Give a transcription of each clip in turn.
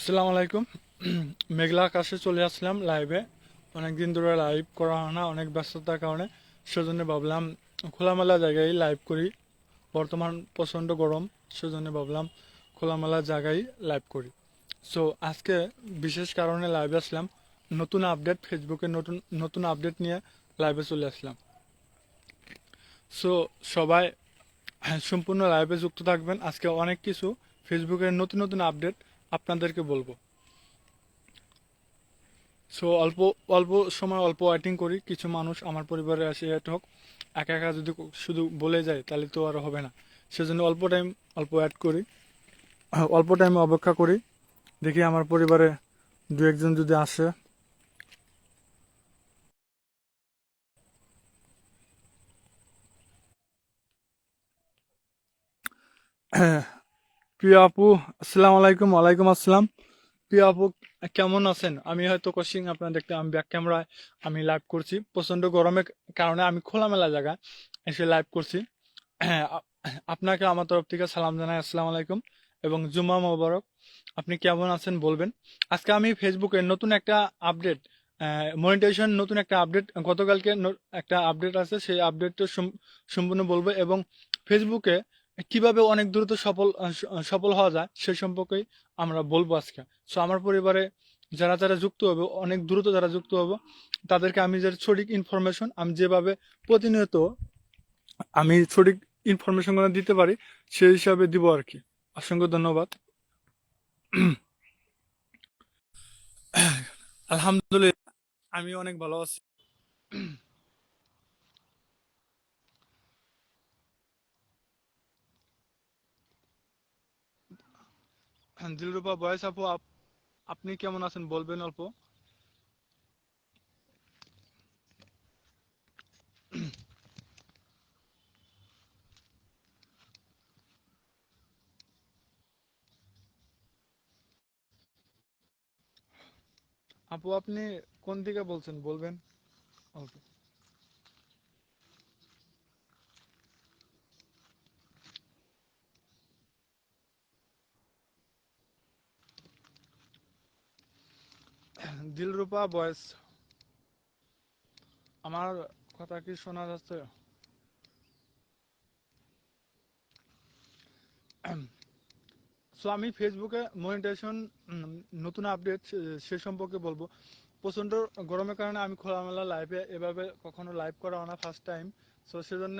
আসসালামু আলাইকুম। মেঘলা আকাশে চলে আসলাম লাইভে। অনেকদিন ধরে লাইভ করা হয় না, অনেক ব্যস্ততার কারণে। সেজন্য ভাবলাম খোলামেলা জায়গায় লাইভ করি। বর্তমান প্রচণ্ড গরম, সেজন্য ভাবলাম খোলামেলা জায়গায় লাইভ করি। সো আজকে বিশেষ কারণে লাইভে আসলাম। নতুন আপডেট, ফেসবুকে নতুন নতুন আপডেট নিয়ে লাইভে চলে আসলাম। সো সবাই সম্পূর্ণ লাইভে যুক্ত থাকবেন। আজকে অনেক কিছু ফেসবুকের নতুন নতুন আপডেট আপনাদেরকে বলবো। সো অল্প অল্প সময় অল্প ওয়েটিং করি, কিছু মানুষ আমার পরিবারে আসে এড হোক। একা একা যদি শুধু বলে যায় তাহলে তো আর হবে না। সেজন্য অল্প টাইম অল্প অ্যাড করি, অল্প টাইমে অপেক্ষা করি। দেখি আমার পরিবারে দু একজন যদি আসে। প্রিয় আপু, আসসালামু আলাইকুম। ওয়ালাইকুম আসসালাম। প্রিয় আপু, কেমন আছেন? আমি হয়তো কোচিং আপনার দেখতে আমি ব্যাক ক্যামেরায় আমি লাইভ করছি। প্রচন্ড গরমের কারণে আমি খোলামেলা জায়গা এসে লাইভ করছি। হ্যাঁ, আপনাকে আমার তরফ থেকে সালাম জানাই, আসসালামু আলাইকুম এবং জুম্মা মোবারক। আপনি কেমন আছেন বলবেন। আজকে আমি ফেসবুকে নতুন একটা আপডেট, মনিটাইজেশন নতুন একটা আপডেট, গতকালকে একটা আপডেট আছে, সেই আপডেটটা সম্পূর্ণ বলবো এবং ফেসবুকে কিভাবে অনেক দ্রুত সফল হওয়া যায় সে সম্পর্কেই আমরা বলবো আজকে। সো আমার পরিবারে যারা যারা যুক্ত হবে, অনেক দ্রুত যারা যুক্ত হবে, তাদেরকে আমি যে সঠিক ইনফরমেশন আমি যেভাবে প্রতিনিয়ত আমি সঠিক ইনফরমেশনগুলো দিতে পারি সেই হিসাবে দিব আর কি। অসংখ্য ধন্যবাদ। আলহামদুলিল্লাহ, আমি অনেক ভালো আছি। দিলরুবা বয়স আপু, আপনি কেমন আছেন বলবেন অল্প। আপু আপনি কোন দিকে বলছেন বলবেন অল্প। দিলরুবা বয়স, আমার কথা কি শোনা যাচ্ছে? সো আমি ফেসবুকে মনিটাইজেশন নতুন আপডেট সে সম্পর্কে বলবো। প্রচণ্ড গরমের কারণে আমি খোলামেলা লাইভে এভাবে কখনো লাইভ করা হয় না, ফার্স্ট টাইম। সো সেজন্য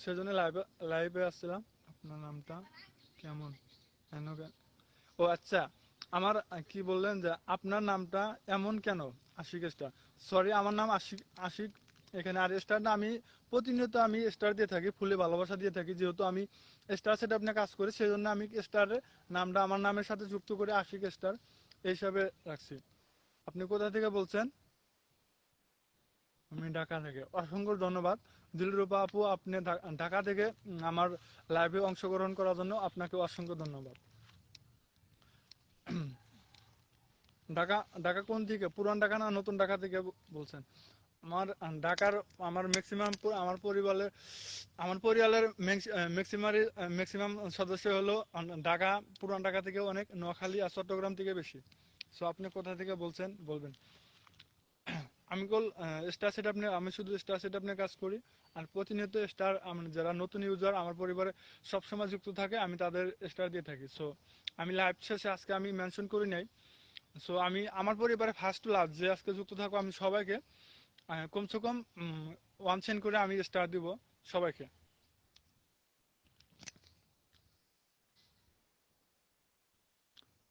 সেজন্য লাইভে লাইভে আসছিলাম। আপনার নামটা কেমন? কেন ও আচ্ছা, আমার কি বললেন যে আপনার নামটা এমন কেন? আশিক স্টার। সরি, আমার নাম আশিক। আশিক এখানে আর স্টার না। আমি প্রতিনিয়ত আমি স্টার দিয়ে থাকি, ফুলে ভালোবাসা দিয়ে থাকি। যেহেতু আমি স্টার সেট আপনি কাজ করি, সেই জন্য আমি স্টারের নামটা আমার নামের সাথে যুক্ত করে আশিক স্টার এই হিসাবে রাখছি। আপনি কোথা থেকে বলছেন? আমি ঢাকা থেকে। অসংখ্য ধন্যবাদ দিলরুবা আপু, আপনি ঢাকা থেকে আমার লাইভে অংশগ্রহণ করার জন্য আপনাকে অসংখ্য ধন্যবাদ। ঢাকা, ঢাকা কোন দিকে? পুরান ঢাকা না নতুন ঢাকা থেকে বলছেন? আমার ঢাকার, আমার ম্যাক্সিমাম আমার পরিবারের, আমার পরিবারের ম্যাক্সিমাম সদস্য হলো ঢাকা, পুরান ঢাকা থেকে অনেক, নোয়াখালী আর চট্টগ্রাম থেকে বেশি। সো আপনি কোথা থেকে বলছেন বলবেন। আমি কল স্টার সেট আপনি, আমি শুধু স্টার সেট আপনি কাজ করি। আর প্রতিনিয়ত স্টার যারা নতুন ইউজার আমার পরিবারে সবসময় যুক্ত থাকে, আমি তাদের স্টার দিয়ে থাকি। সো আমি লাইভ শেষে আজকে আমি মেনশন করি নাই। সো আমি আমার পরিবারে ফার্স্ট লাভ যে আজকে যুক্ত থাকবো, আমি সবাইকে কমসে কম 1 সেন্ট করে আমি স্টার দিব সবাইকে।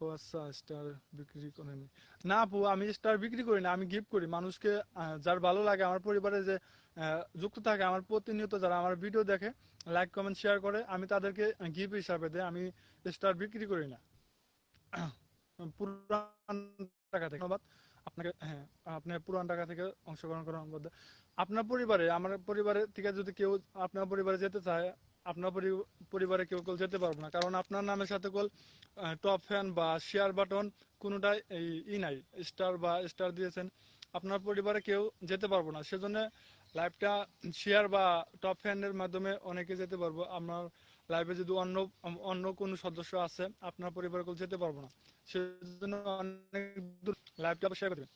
ও আচ্ছা, স্টার বিক্রি করেনি? না আপু, আমি স্টার বিক্রি করি না, আমি গিফট করি মানুষকে। যার ভালো লাগে আমার পরিবারে যে যুক্ত থাকে, আমার প্রতিনিয়ত যারা আমার ভিডিও দেখে, লাইক কমেন্ট শেয়ার করে, আমি তাদেরকে গিফট হিসাবে দেয়। আমি স্টার বিক্রি করি না। পুরান টাকা থেকে ধন্যবাদ আপনাকে। হ্যাঁ, আপনি পুরান টাকা থেকে অংশগ্রহণ করার মধ্যে আপনার পরিবারে, আমার পরিবারের থেকে যদি কেউ আপনার পরিবারে যেতে চায়, আপনার পরিবারে কেউ কেউ যেতে পারবো না, কারণ আপনার নামের সাথে কল টপ ফ্যান বা শেয়ার বাটন কোনোটাই নাই, স্টার বা স্টার দিয়েছেন, আপনার পরিবারে কেউ যেতে পারবো না। সেজন্য লাইভটা শেয়ার বা টপ ফ্যানের মাধ্যমে অনেকে যেতে পারবো। আমার লাইভে যদি অন্য অন্য কোনো সদস্য আছে আপনার পরিবারের কেউ যেতে পারবো না, সেজন্য অনেক দূর লাইভটা শেয়ার করবেন।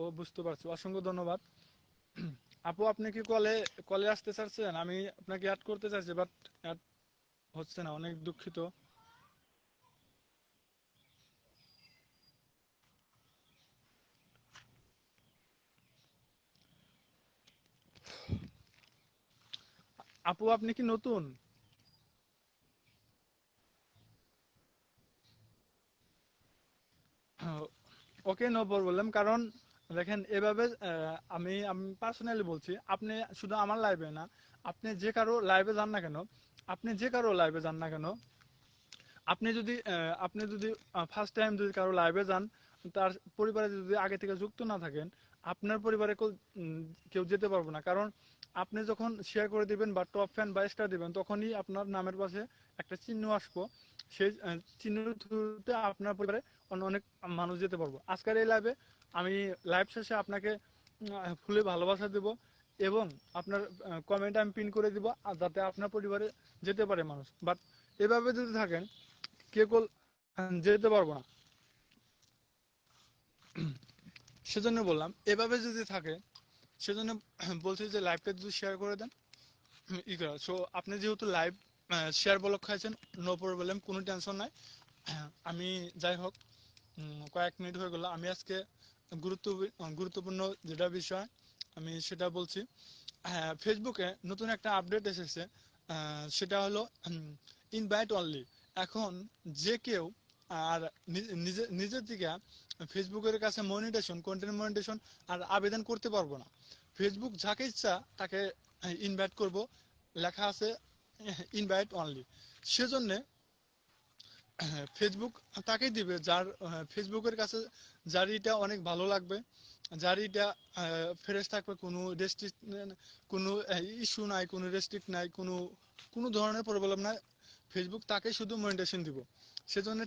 ও বুঝতে পারছি, অসংখ্য ধন্যবাদ। আপু আপনি কি কলে কলে আসতে চাচ্ছেন? আমি আপনাকে অ্যাড করতে চাইছি, বাট অ্যাড হচ্ছে না, অনেক দুঃখিত। আপু আপনি কি নতুন? ওকে, নো প্রবলেম। কারণ দেখেন এভাবে আমি আমি পার্সোনালি বলছি, আপনি শুধু আমার লাইভে না, আপনি যে কারো লাইভে যান না কেন, আপনি যে কারো লাইভে যান না কেন, আপনি যদি ফার্স্ট টাইম যদি কারো লাইভে যান, তার পরিবারে যদি আগে থেকে যুক্ত না থাকেন, আপনার পরিবারে কেউ যেতে পারবে না। কারণ আপনি যখন শেয়ার করে দিবেন বা টপ ফ্যান বা স্টার দিবেন, তখনই আপনার নামের পাশে একটা চিহ্ন আসবো। সেই চিহ্নের থ্রুতে আপনার পরিবারে অন্য অনেক মানুষ যেতে পারবো। আজকের এই লাইভে আমি লাইভ শেষে আপনাকে ফুলে ভালোবাসা দেব, এবং আপনার কমেন্ট আমি পিন করে দিব, আর যাতে আপনার পরিবারে যেতে পারে মানুষ। বাট এভাবে যদি থাকেন, কেউ যেতে পারবো না। সেজন্য বললাম এভাবে যদি থাকে, সেজন্য বলছি যে লাইভটা যদি শেয়ার করে দেন, ই করা। সো আপনি যেহেতু লাইভ শেয়ার বলক খাইছেন, নো প্রবলেম, কোনো টেনশন নাই। আমি যাই হোক, কয়েক মিনিট হয়ে গেল, আমি আজকে গুরুত্ব গুরুত্বপূর্ণ যেটা বিষয় আমি সেটা বলছি। হ্যাঁ, ফেসবুকে নতুন একটা আপডেট এসেছে, সেটা হলো ইনভাইট অনলি। এখন যে কেউ আর নিজের থেকে ফেসবুকের কাছে মনিটেশন, কন্টেন্ট মনিটেশন আর আবেদন করতে পারবো না। ফেসবুক যাকে ইচ্ছা তাকে ইনভাইট করব, লেখা আছে ইনভাইট অনলি। সেজন্য ফেসবুক তাকেই দিবে যার ফেসবুকের কাছে যার এটা অনেক ভালো লাগবে, যার এটা ফ্রেশ থাকবে, কোনো রেস্ট্রিক্ট, কোনো ইস্যু নাই, কোনো রেস্ট্রিক্ট নাই, কোনো কোনো ধরনের প্রবলেম নাই। ফেসবুক তাকে শুধু মনিটেশন দিব। সেজন্য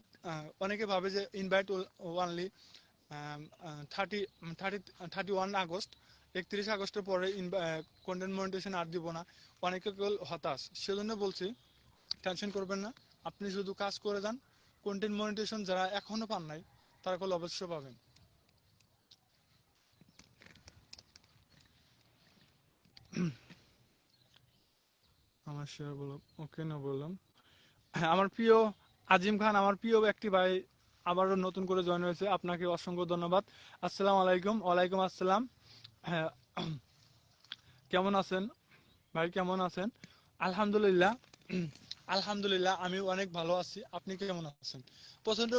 অনেকে ভাবে যে ইনভাইট ওনলি 30 30 31 আগস্ট, 31 আগস্টের পরে কন্টেন্ট মনিটেশন আর দিব না। অনেকে কেবল হতাশ, সেজন্য বলছি টেনশন করবেন না, আপনি শুধু কাজ করে যান। কন্টেন্ট মনিটেশন যারা এখনো পান নাই, তারা কল অবশ্যই পাবেন। আমার শেয়ার বলো, ওকে, না বললাম। হ্যাঁ, আমার প্রিয় আজিম খান, আমার প্রিয় একটি ভাই আবারও নতুন করে জয়েন হয়েছে, আপনাকে অসংখ্য ধন্যবাদ। আসসালামু আলাইকুম। ওয়ালাইকুম আসসালাম। হ্যাঁ, কেমন আছেন ভাই, কেমন আছেন? আলহামদুলিল্লাহ। আলহামদুলিল্লাহ, আমি অনেক ভালো আছি। আপনি কেমন আছেন? প্রচন্ড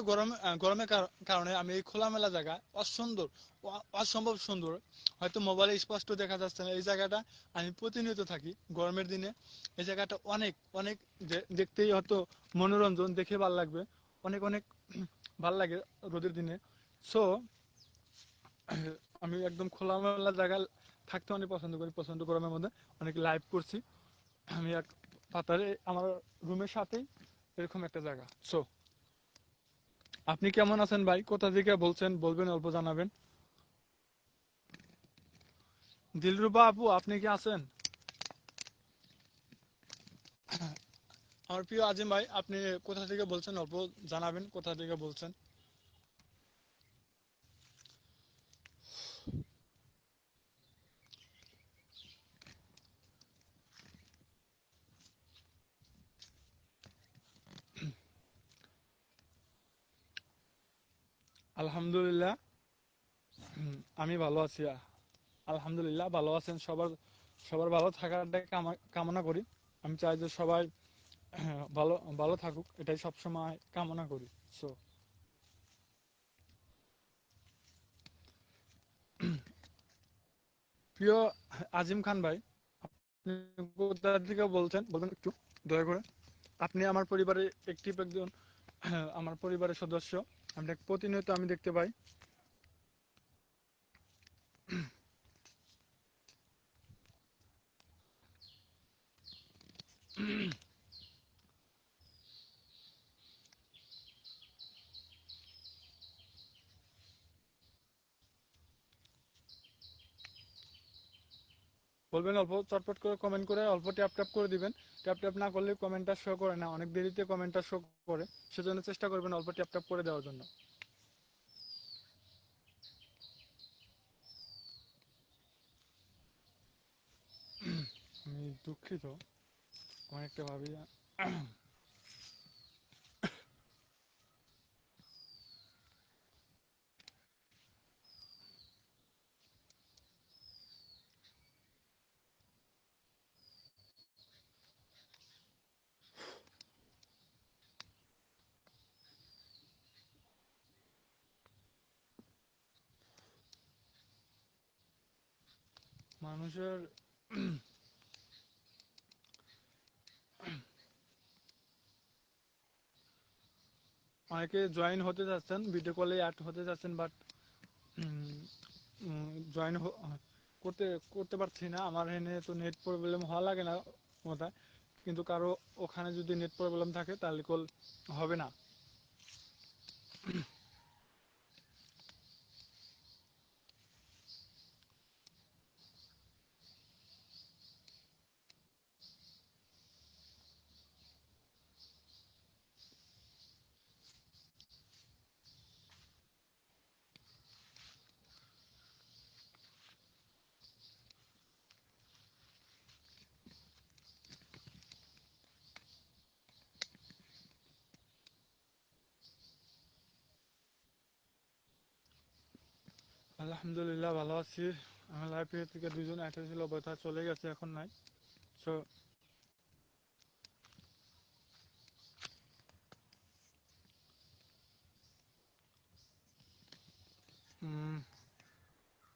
গরমের কারণে আমি এই খোলামেলা জায়গা, অসুন্দর, অসম্ভব সুন্দর, হয়তো মোবাইলে স্পষ্ট দেখা যাচ্ছে না, এই জায়গাটা আমি প্রতিনিয়ত থাকি গরমের দিনে। এই জায়গাটা অনেক অনেক দেখতেই হয়তো মনোরঞ্জন, দেখে ভাল লাগবে, অনেক অনেক ভাল লাগে রোদের দিনে। সো আমি একদম খোলামেলা জায়গা থাকতে অনেক পছন্দ করি, প্রচন্ড গরমের মধ্যে অনেক লাইভ করছি আমি এক পাতারে, আমার রুমের সাথেই এরকম একটা জায়গা। সো আপনি কেমন আছেন ভাই, কোথা থেকে বলছেন বলবেন, অল্প জানাবেন। দিলরুবা আপু আপনি কি আছেন? আমার প্রিয় আজিম ভাই, আপনি কোথা থেকে বলছেন, অল্প জানাবেন কোথা থেকে বলছেন। আলহামদুলিল্লাহ। আমি ভালো আছি। আলহামদুলিল্লাহ, ভালো আছেন সবার, সবার ভালো থাকাটা কামনা করি। আমি চাই যে সবাই ভালো ভালো থাকুক, এটাই সবসময় কামনা করি। সো প্রিয় আজিম খান ভাই, আপনি কোথা থেকে বলছেন বলবেন একটু দয়া করে। আপনি আমার পরিবারের একটি একজন, আমার পরিবারের সদস্য, আমরা প্রতিনিয়ত আমি দেখতে পাই। বলবেন অল্প চটপট করে কমেন্ট করে অল্প ট্যাপ ট্যাপ করে দিবেন। ট্যাপ ট্যাপ না করলে কমেন্টটা শো করে না, অনেক দেরিতে কমেন্টটা শো করে, সেজন্য চেষ্টা করবেন অল্প ট্যাপ ট্যাপ করে দেওয়ার জন্য। আমি দুঃখিত অনেকটা ভাবি। মানুষের অনেকে জয়েন হতে যাচ্ছেন, ভিডিও কলে অ্যাড হতে যাচ্ছেন, বাট জয়েন করতে করতে পারছি না। আমার এখানে তো নেট প্রবলেম হওয়া লাগে না কোথায়, কিন্তু কারো ওখানে যদি নেট প্রবলেম থাকে তাহলে কল হবে না। আলহামদুলিল্লাহ ভালো আছি। আমার লাইফে থেকে দুজন অ্যাড হয়েছিল, বোধ চলে গেছে, এখন নাই। সো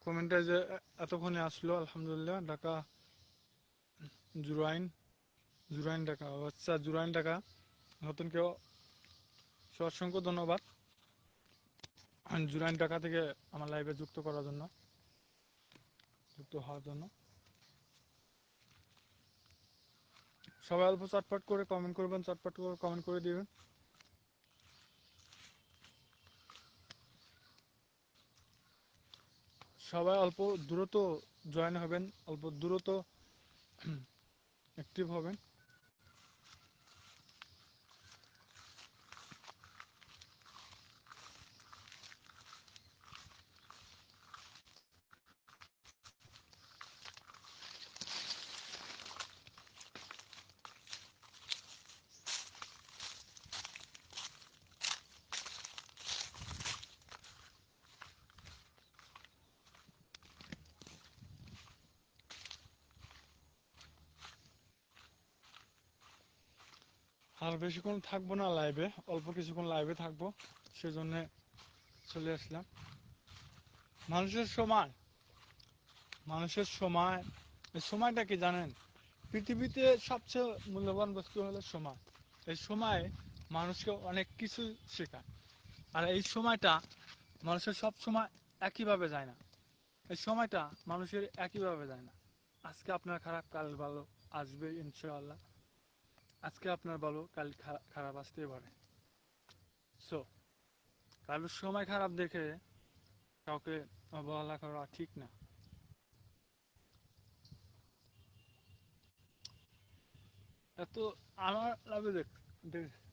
কমেন্টে যে এতক্ষণে আসলো, আলহামদুলিল্লাহ। ঢাকা জুরাইন, জুরাইন ঢাকা, আচ্ছা জুরাইন ঢাকা নতুন কেউ, অসংখ্য ধন্যবাদ জুরাইন ঢাকা থেকে আমার লাইভে যুক্ত করার জন্য, যুক্ত হওয়ার জন্য। সবাই অল্প চটপট করে কমেন্ট করবেন, চটপট করে কমেন্ট করে দিবেন। সবাই অল্প দ্রুত জয়েন হবেন, অল্প দ্রুত অ্যাক্টিভ হবেন। আর বেশিক্ষণ থাকবো না লাইভে, অল্প কিছুক্ষণ লাইভে থাকবো, সেজন্য চলে আসলাম। মানুষের সময়, মানুষের সময়, এই সময়টা কি জানেন? পৃথিবীতে সবচেয়ে মূল্যবান বস্তু হলো সময়। এই সময় মানুষকে অনেক কিছু শেখায়। আর এই সময়টা মানুষের সব সময় একইভাবে যায় না। এই সময়টা মানুষের একইভাবে যায় না। আজকে আপনার খারাপ, কাল ভালো আসবে ইনশাআল্লাহ। আজকে আপনার ভালো, কাল খারাপ আসতেই পারে। সো কারোর সময় খারাপ দেখে কাউকে অবহেলা করা ঠিক না। এত আমার লাভে দেখ দেখ-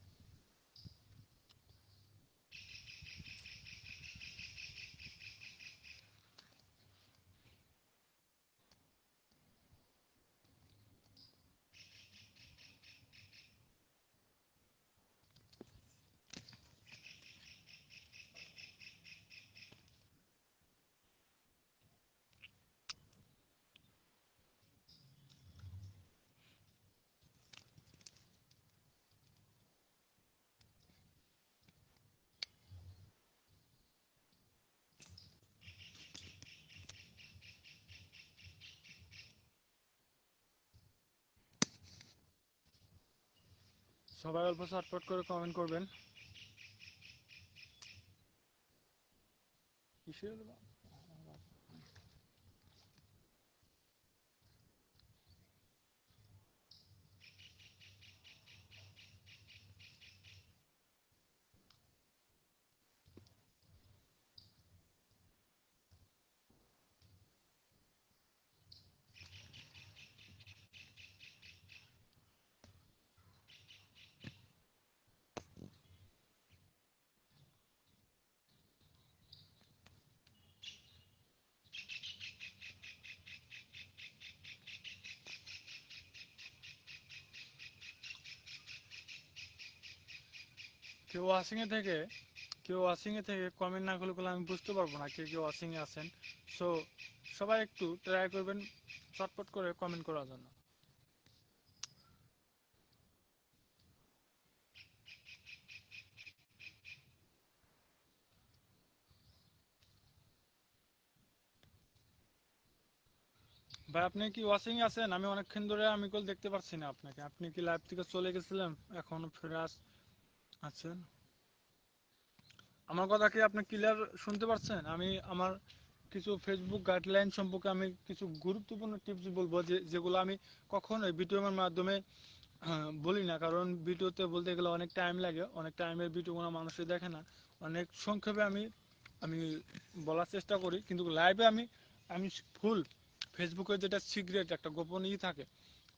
সবাই অল্প চটপট করে কমেন্ট করবেন। কিসের কেউ ওয়াশিং এ থেকে কেউ ওয়াশিং এ থেকে কমেন্ট না করলে আমি বুঝতে পারবো না কে কেউ ওয়াশিং এ আছেন। সো সবাই একটু ট্রাই করবেন চটপট করে কমেন্ট করার জন্য। ভাই আপনি কি ওয়াশিং এ আছেন? আমি অনেকক্ষণ ধরে আমি কল দেখতে পাচ্ছি না আপনাকে। আপনি কি লাইভ থেকে চলে গেছিলেন, এখনো ফিরে আছেন? আমার কথা কি আপনি ক্লিয়ার শুনতে পাচ্ছেন? আমি আমার কিছু ফেসবুক গাইডলাইন সম্পর্কে আমি কিছু গুরুত্বপূর্ণ টিপস বলবো, যেগুলো আমি কখনোই ভিডিওর মাধ্যমে বলি না। কারণ ভিডিওতে বলতে গেলে অনেক টাইম লাগে, অনেক টাইমের ভিডিও কোনো মানুষই দেখে না। অনেক সংক্ষেপে আমি আমি বলার চেষ্টা করি, কিন্তু লাইভে আমি আমি ফুল ফেসবুকে যেটা সিক্রেট একটা গোপন থাকে,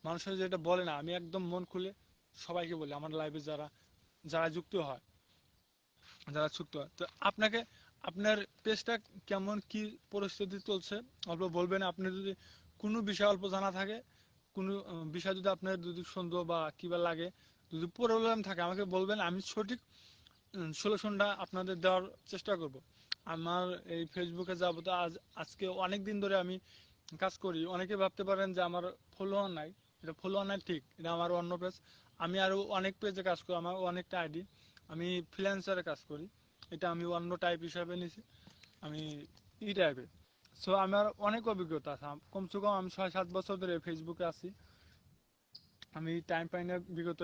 মানুষের যেটা বলে না, আমি একদম মন খুলে সবাইকে বলি, আমার লাইভে যারা যারা যুক্ত হয়, যারা যুক্ত হয়। তো আপনাকে আপনার পেজটা কেমন কি পরিস্থিতি চলছে অল্প বলবেন? আপনি যদি কোনো বিষয় অল্প জানা থাকে, কোনো বিষয় যদি আপনার যদি সন্দেহ বা কিবা লাগে, যদি প্রবলেম থাকে আমাকে বলবেন, আমি সঠিক সলিউশনটা আপনাদের দেওয়ার চেষ্টা করব। আমার এই ফেসবুকে যাবো তো আজকে অনেক দিন ধরে আমি কাজ করি। অনেকে ভাবতে পারেন যে আমার ফলোয়ার নাই, এটা ফলোয়ার নাই ঠিক, এটা আমার অন্য পেজ। আমি আরও অনেক পেজে কাজ করি, আমার অনেকটা আইডি। আমি ফ্রিল্যান্সারে কাজ করি, এটা আমি অন্য টাইপ হিসাবে নিছি, আমি ই টাইপের। সো আমার অনেক অভিজ্ঞতা আছে, কমসে কম আমি 6-7 বছর ধরে ফেসবুকে আছি। আমি টাইম পাই না বিগত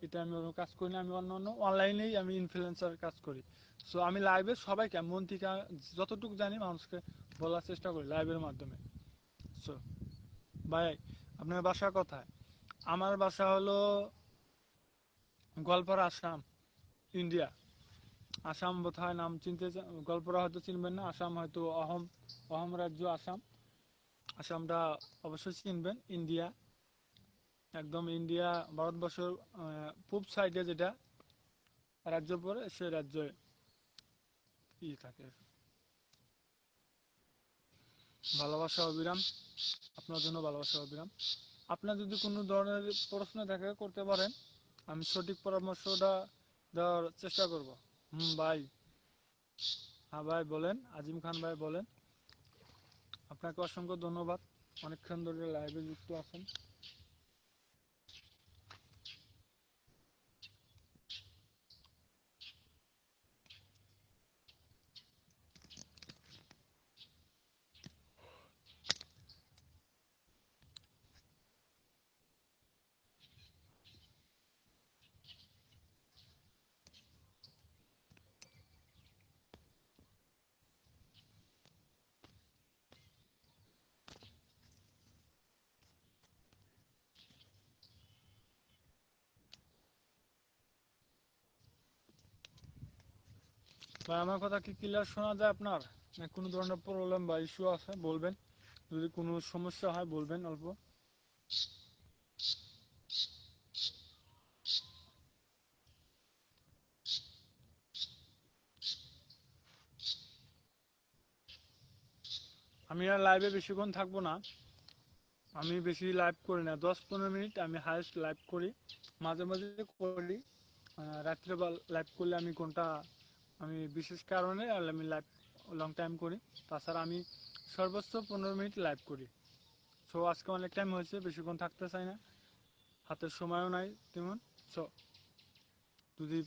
এটা আমি অন্য কাজ করি না, আমি অন্য অন্য অনলাইনেই আমি ইনফ্লুয়েন্সার কাজ করি। সো আমি লাইভে সবাইকে মন থেকে যতটুকু জানি মানুষকে বলার চেষ্টা করি লাইভের মাধ্যমে। সো ভাই, আপনার বাসা কোথায়? আমার বাসা হলো গোয়ালপাড়া, আসাম, ইন্ডিয়া। আসাম বোধহয় নাম চিনতে গোয়ালপাড়া হয়তো চিনবেন না, আসাম হয়তো অহম অহম রাজ্য আসাম। আসামটা অবশ্যই চিনবেন, ইন্ডিয়া, একদম ইন্ডিয়া ভারতবর্ষের পূব সাইডে যেটা রাজ্য পড়ে, সে রাজ্যে থাকে। ভালোবাসা অবিরাম, আপনার জন্য ভালোবাসা অবিরাম। আপনার যদি কোনো ধরনের প্রশ্ন থাকে করতে পারেন, আমি সঠিক পরামর্শটা দেওয়ার চেষ্টা করব। ভাই। হ্যাঁ ভাই বলেন, আজিম খান ভাই বলেন। আপনাকে অসংখ্য ধন্যবাদ, অনেকক্ষণ ধরে লাইভে যুক্ত আছেন। ভাই আমার কথা কি ক্লিয়ার শোনা যায় আপনার? না কোনো ধরনের প্রবলেম বা ইস্যু আছে বলবেন, যদি কোনো সমস্যা হয় বলবেন অল্প। আমি আর লাইভে বেশিক্ষণ থাকবো না, আমি বেশি লাইভ করি না, 10-15 মিনিট আমি হাইস্ট লাইভ করি, মাঝে মাঝে করি। রাত্রে লাইভ করলে আমি কোনটা আমি বিশেষ কারণে আমি লাইভ লং টাইম করি। তাছাড়া আমি সর্বোচ্চ 15 মিনিট লাইভ করি। সো আজকে অনেক টাইম হয়েছে, বেশিক্ষণ থাকতে চাই না, হাতের সময়ও নাই তেমন। সো যদি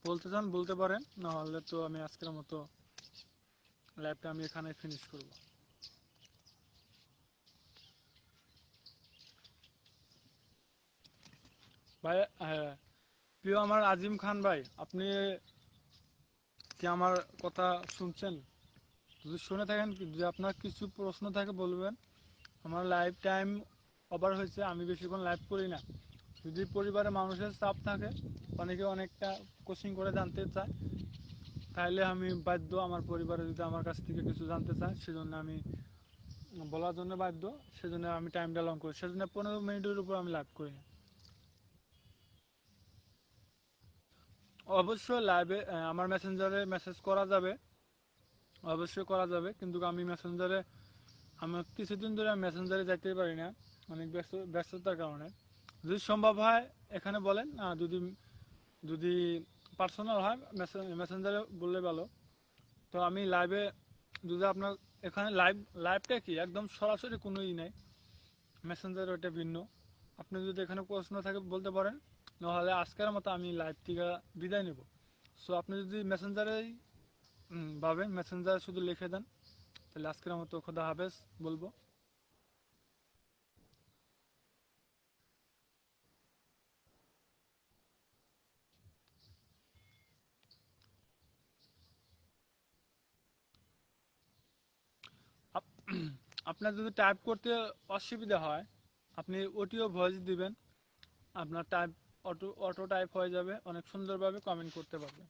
বলতে চান বলতে পারেন, নাহলে তো আমি আজকের মতো লাইভটা আমি এখানে ফিনিশ করব। ভাই, প্রিয় আমার আজিম খান ভাই, আপনি কি আমার কথা শুনছেন? যদি শুনে থাকেন, যদি আপনার কিছু প্রশ্ন থাকে বলবেন। আমার লাইফ টাইম ওভার হয়েছে, আমি বেশিক্ষণ লাইভ করি না। যদি পরিবারে মানুষের চাপ থাকে, অনেকে অনেকটা কোচিং করে জানতে চায়, তাহলে আমি বাধ্য, আমার পরিবারে যদি আমার কাছ থেকে কিছু জানতে চায় সেজন্য আমি বলার জন্য বাধ্য, সেজন্য আমি টাইমটা লং করি, সেজন্য 15 মিনিটের উপর আমি লাইভ করি না। অবশ্যই লাইভে আমার মেসেঞ্জারে মেসেজ করা যাবে, অবশ্যই করা যাবে, কিন্তু আমি মেসেঞ্জারে আমার কিছুদিন ধরে আমি মেসেঞ্জারে যাইতে পারি না, অনেক ব্যস্ততার কারণে। যদি সম্ভব হয় এখানে বলেন, যদি যদি পার্সোনাল হয় মেসেঞ্জারে বললে ভালো। তো আমি লাইভে যদি আপনার এখানে লাইভটা কি একদম সরাসরি কোনো নাই, মেসেঞ্জার ওইটা ভিন্ন। আপনি যদি এখানে প্রশ্ন থাকে বলতে পারেন, নাহলে আজকের মতো আমি লাইভ থেকে বিদায় নেব। সো আপনি যদি মেসেঞ্জারেই ভাবেন, মেসেঞ্জারে শুধু লিখে দেন, তাহলে আজকের মতো খোদা হাফেজ বলবো। আপনার যদি টাইপ করতে অসুবিধা হয়, আপনি অডিও ভয়েস দিবেন, আপনার টাইপ অটো অটো টাইপ হয়ে যাবে, অনেক সুন্দরভাবে কমেন্ট করতে পারবে।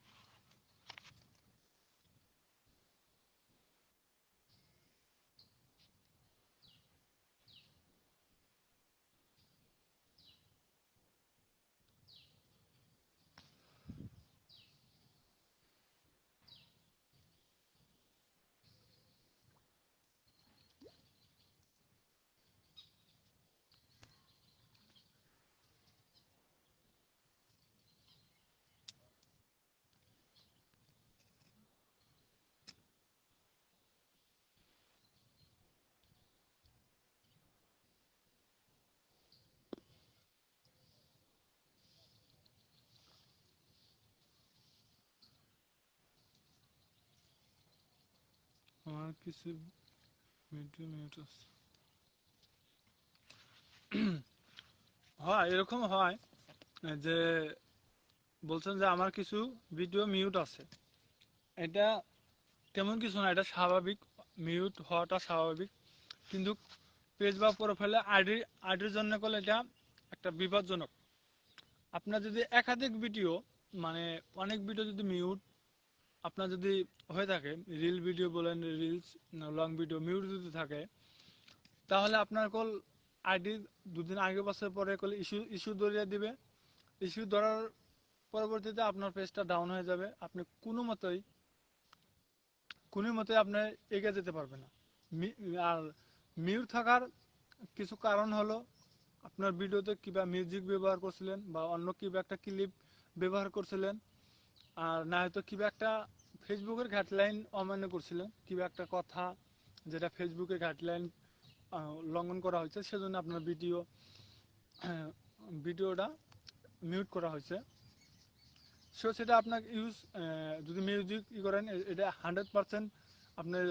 আমার কিছু ভিডিও মিউট আছে। হয়, এরকম হয় যে বলছেন যে আমার কিছু ভিডিও মিউট আছে। এটা তেমন কিছু না, এটা স্বাভাবিক, মিউট হওয়াটা স্বাভাবিক। কিন্তু পেজ বা প্রোফাইলে আইডির জন্য করলে এটা একটা বিপজ্জনক। আপনার যদি একাধিক ভিডিও, মানে অনেক ভিডিও যদি মিউট আপনার যদি হয়ে থাকে, রিল ভিডিও বলেন, রিলস লং ভিডিও মিউট যদি থাকে, তাহলে আপনার কল আইডি দুদিন আগে বছর পরে কল ইস্যু ইস্যু ধরিয়ে দিবে। ইস্যু ধরার পরবর্তীতে আপনার পেজটা ডাউন হয়ে যাবে, আপনি কোনো মতেই আপনি এগিয়ে যেতে পারবেন না। আর মিউট থাকার কিছু কারণ হলো, আপনার ভিডিওতে কিবা মিউজিক ব্যবহার করছিলেন বা অন্য কিবা একটা ক্লিপ ব্যবহার করছিলেন, আর না হয়তো কিবা একটা ফেসবুকের গাইডলাইন অমান্য করছিলেন, কিবা একটা কথা যেটা ফেসবুকের গাইডলাইন লঙ্ঘন করা হয়েছে, সেজন্য আপনার ভিডিওটা মিউট করা হয়েছে। সো সেটা আপনার যদি মিউজিক করেন, এটা 100% আপনার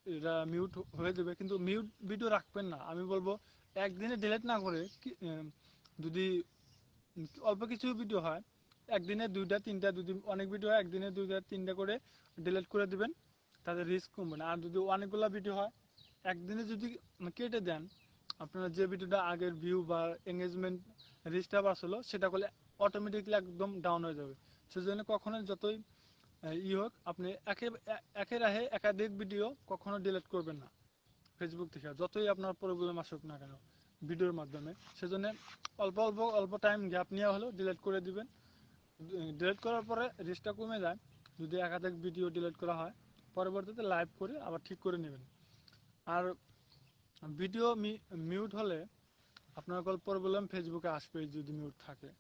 এটা মিউট হয়ে যাবে। কিন্তু মিউট ভিডিও রাখবেন না, আমি বলবো একদিনে ডিলিট না করে যদি অল্প কিছু ভিডিও হয়, একদিনে দুইটা তিনটা, যদি অনেক ভিডিও হয় একদিনে দুইটা তিনটা করে ডিলিট করে দিবেন, তাদের রিস্ক কমবে না। আর যদি অনেকগুলো ভিডিও হয়, একদিনে যদি কেটে দেন, আপনার যে ভিডিওটা আগের ভিউ বা এঙ্গেজমেন্ট রিচটা বাড়ছিল, সেটা করলে অটোমেটিকলি একদম ডাউন হয়ে যাবে। সেজন্য কখনোই যতই হোক, আপনি একে রাহে একাধিক ভিডিও কখনো ডিলিট করবেন না ফেসবুক থেকে, যতই আপনার প্রবলেম আসুক না কেন ভিডিওর মাধ্যমে। সেজন্য অল্প অল্প অল্প টাইম গ্যাপ নিয়ে হলেও ডিলিট করে দিবেন। ডিলিট করার পরে রিচটা কমে যায় যদি একাধিক ভিডিও ডিলিট করা হয়, পরবর্তীতে লাইভ করে আবার ঠিক করে নেবেন। আর ভিডিও মিউট হলে আপনার কল প্রবলেম ফেসবুকে আসবে যদি মিউট থাকে।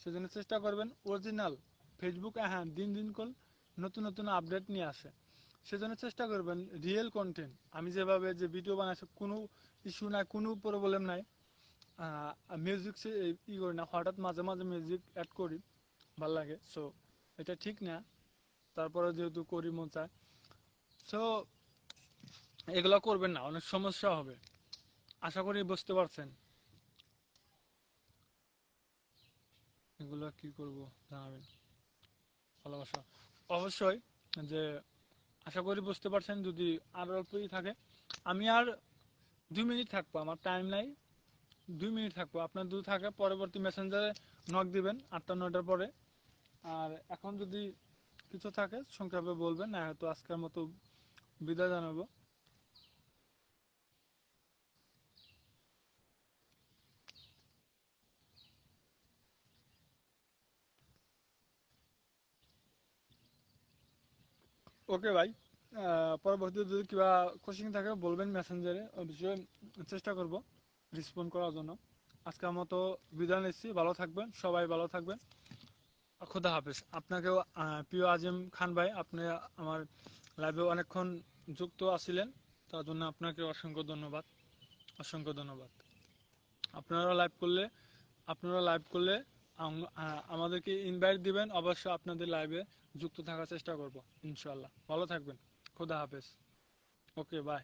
সেজন্য চেষ্টা করবেন অরিজিনাল ফেসবুক, হ্যাঁ দিন দিন কল নতুন নতুন আপডেট নিয়ে আসে, সেজন্য চেষ্টা করবেন রিয়েল কন্টেন্ট। আমি যেভাবে যে ভিডিও বানাচ্ছি, কোনো ইস্যু নাই, কোনো প্রবলেম নাই, মিউজিক সে করি না, হঠাৎ মাঝে মাঝে মিউজিক অ্যাড করি, ভাল লাগে। সো এটা ঠিক না, তারপরে যেহেতু করি মন চায়। সো এগুলো করবেন না, অনেক সমস্যা হবে। আশা করি বুঝতে পারছেন। এগুলো কি করব জানাবেন, ভালোবাসা অবশ্যই। যে আশা করি বুঝতে পারছেন। যদি আর অল্পই থাকে, আমি আর 2 মিনিট থাকবো, আমার টাইম নাই। 2 মিনিট থাকবো, আপনার যদি থাকে পরবর্তী মেসেঞ্জারে নক দিবেন 8টা 9টার পরে। আর এখন যদি কিছু থাকে সংক্ষেপে বলবেন, না হয়তো আজকের মতো বিদায় জানাবো। ওকে ভাই, পরবর্তীতে যদি কিবা কোচিং থাকে বলবেন মেসেঞ্জারে, অবশ্যই চেষ্টা করব রেসপন্ড করার জন্য। আজকের মতো বিদায় নিচ্ছি। ভালো থাকবেন, সবাই ভালো থাকবেন। খোদা হাফেজ। আপনাকেও প্রিয় আজিম খান ভাই, আপনি আমার লাইভে অনেকক্ষণ যুক্ত আছিলেন, তার জন্য আপনাকে অসংখ্য ধন্যবাদ, অসংখ্য ধন্যবাদ। আপনারা লাইভ করলে আপনারা লাইভ করলে আমাদেরকে ইনভাইট দিবেন, অবশ্যই আপনাদের লাইভে যুক্ত থাকার চেষ্টা করব ইনশাআল্লাহ। ভালো থাকবেন। খোদা হাফেজ। ওকে, বাই।